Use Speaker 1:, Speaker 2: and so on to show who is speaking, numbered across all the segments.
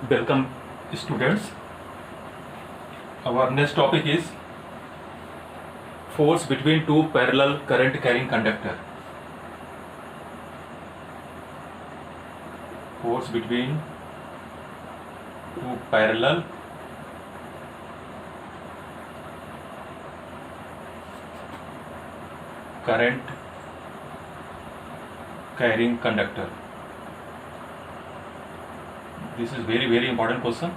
Speaker 1: Welcome, students. Our next topic is force between two parallel current carrying conductor. Force between two parallel current carrying conductor. This is very important question.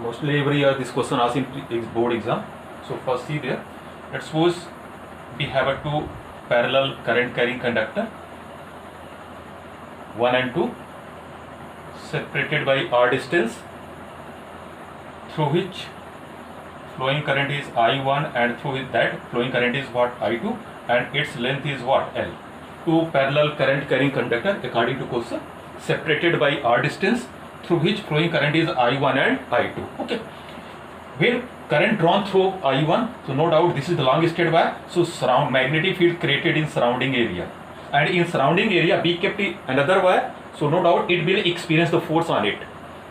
Speaker 1: Mostly every year this question asked in board exam. So first see there. Let's suppose we have a two parallel current carrying conductor, 1 and 2, separated by r distance, through which flowing current is I1 and through that flowing current is what? I2, and its length is what? L. Two parallel current carrying conductor according to question, separated by r distance, through which flowing current is I1 and I2. Okay. When current drawn through I1, so no doubt this is the long straight wire, so surround magnetic field created in surrounding area, and in surrounding area we kept another wire, so no doubt it will experience the force on it.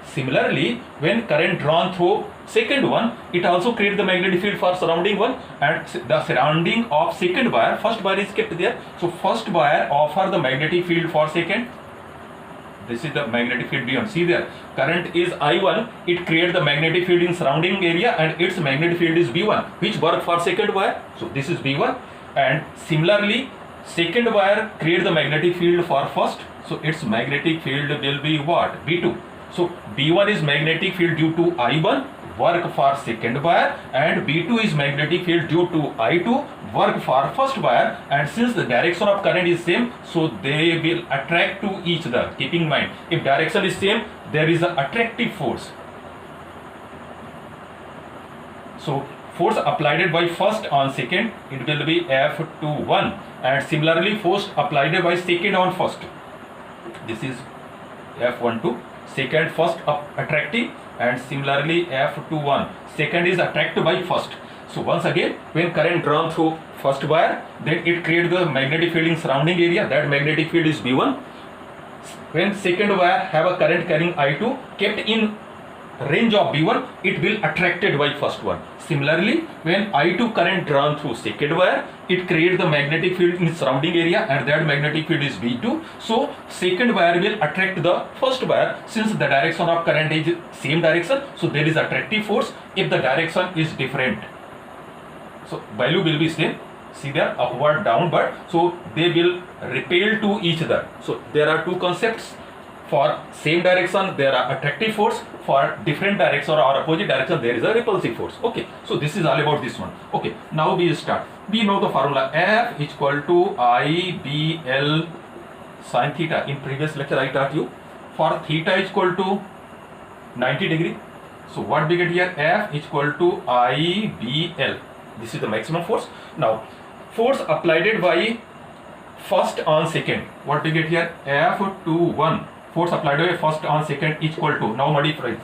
Speaker 1: Similarly, when current drawn through second one, it also creates the magnetic field for surrounding one, and the surrounding of second wire, first wire is kept there, so first wire offer the magnetic field for second. This is the magnetic field B1. See there, current is I1, it creates the magnetic field in surrounding area, and its magnetic field is B1, which work for second wire. So this is B1, and similarly, second wire creates the magnetic field for first, so its magnetic field will be what? B2. So B1 is magnetic field due to I1, work for second wire, and B2 is magnetic field due to I2, work for first wire, and since the direction of current is same, so they will attract to each other. Keeping in mind, if direction is same, there is an attractive force. So force applied by first on second, it will be F21, and similarly force applied by second on first, this is F12, second first attractive, and similarly F21, second is attracted by first. So once again, when current drawn through first wire, then it creates the magnetic field in surrounding area, that magnetic field is B1. When second wire have a current carrying I2 kept in range of B1, it will attracted by first one. Similarly, when I2 current drawn through second wire, it creates the magnetic field in surrounding area, and that magnetic field is B2. So second wire will attract the first wire, since the direction of current is same direction, so there is attractive force. If the direction is different, so value will be same. See there, upward, downward, so they will repel to each other. So there are two concepts. For same direction there are attractive force, for different direction or opposite direction there is a repulsive force. Okay, so this is all about this one. Okay, now we start. We know the formula F is equal to IBL sin theta. In previous lecture I taught you, for theta is equal to 90 degree. So what we get here, F is equal to IBL. This is the maximum force. Now force applied by first on second, what we get here, F21. Force applied by first on second equal to, now modify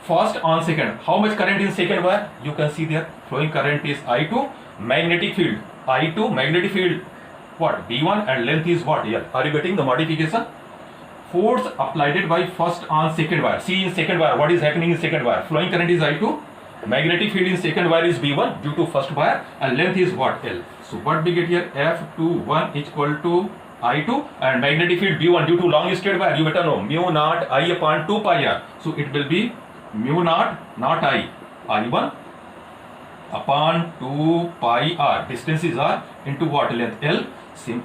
Speaker 1: first on second, how much current in second wire? You can see there, flowing current is I2, magnetic field I2, magnetic field what? B1, and length is what? L. Are you getting the modification? Force applied by first on second wire. See in second wire, what is happening in second wire? Flowing current is I2, magnetic field in second wire is B1 due to first wire, and length is what? L. So what we get here, F21 is equal to I2, and magnetic field B1 due to long straight wire, you better know, mu naught I upon 2 pi r. So it will be mu naught, not I, I1 upon 2 pi r. Distance is r into what? Length L.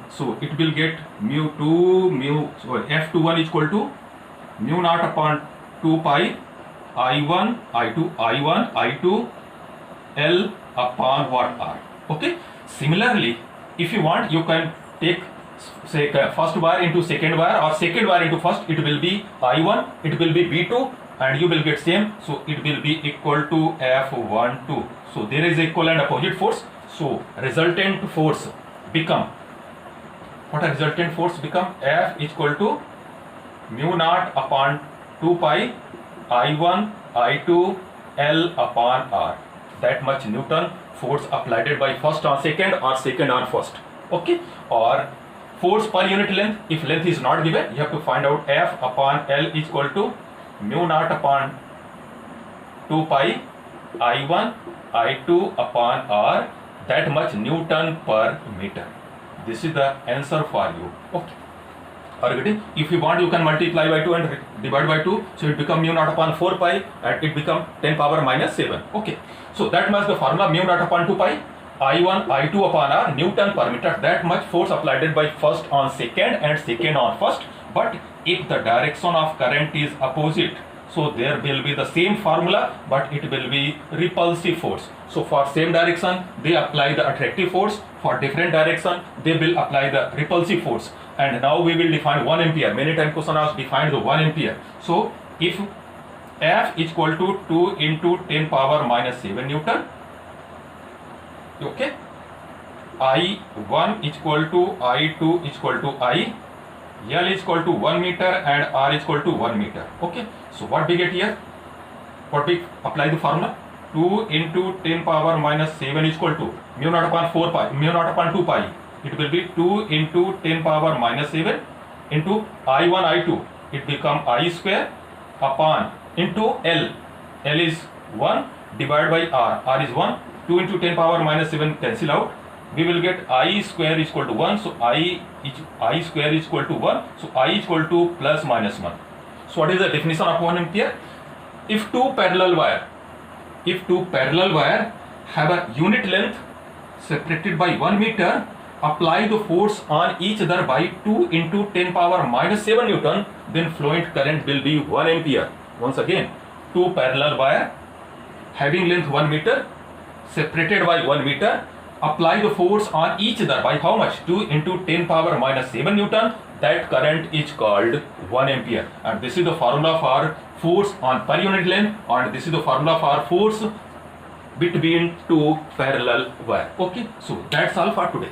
Speaker 1: So it will get F21 is equal to mu naught upon 2 pi I1 I2 L upon what? R. Okay. Similarly, if you want, you can take say first wire into second wire, or second wire into first, it will be I1, it will be B2, and you will get same, so it will be equal to F12. So there is equal and opposite force, so resultant force become, what a resultant force become, F is equal to mu naught upon 2 pi I1 I2 L upon R. That much Newton force applied by first on second or second on first. Okay, or force per unit length, if length is not given, you have to find out F upon L is equal to mu naught upon 2 pi I1 I2 upon R, that much Newton per meter. This is the answer for you. Okay. Are you getting? If you want, you can multiply by 2 and divide by 2. So it become mu naught upon 4 pi and it become 10 power minus 7. Okay. So that much the formula mu naught upon 2 pi I1 I2 upon R Newton per meter. That much force applied by first on second and second on first. But if the direction of current is opposite, so there will be the same formula, but it will be repulsive force. So for same direction, they apply the attractive force. For different direction, they will apply the repulsive force. And now we will define 1 ampere. Many times question has defined the 1 ampere. So if F is equal to 2 into 10 power minus 7 Newton, okay, I1 is equal to I2 is equal to I, L is equal to 1 meter and R is equal to 1 meter. Okay, so what we get here? What we apply the formula? 2 into 10 power minus 7 is equal to mu naught upon 4 pi, mu naught upon 2 pi. It will be 2 into 10 power minus 7 into I1 I2. It become I square upon into L. L is 1 divided by R. R is 1. 2 into 10 power minus 7 cancel out. We will get I square is equal to 1. So I square is equal to 1. So I is equal to plus minus 1. So what is the definition of 1 ampere? If two parallel wire have a unit length separated by 1 meter, apply the force on each other by 2 into 10 power minus 7 Newton, then fluent current will be 1 ampere. Once again, two parallel wire having length 1 meter separated by 1 meter, apply the force on each other by how much? 2 into 10 power minus 7 Newton. That current is called 1 ampere. And this is the formula for force on per unit length, and this is the formula for force between two parallel wire. Okay, so that's all for today.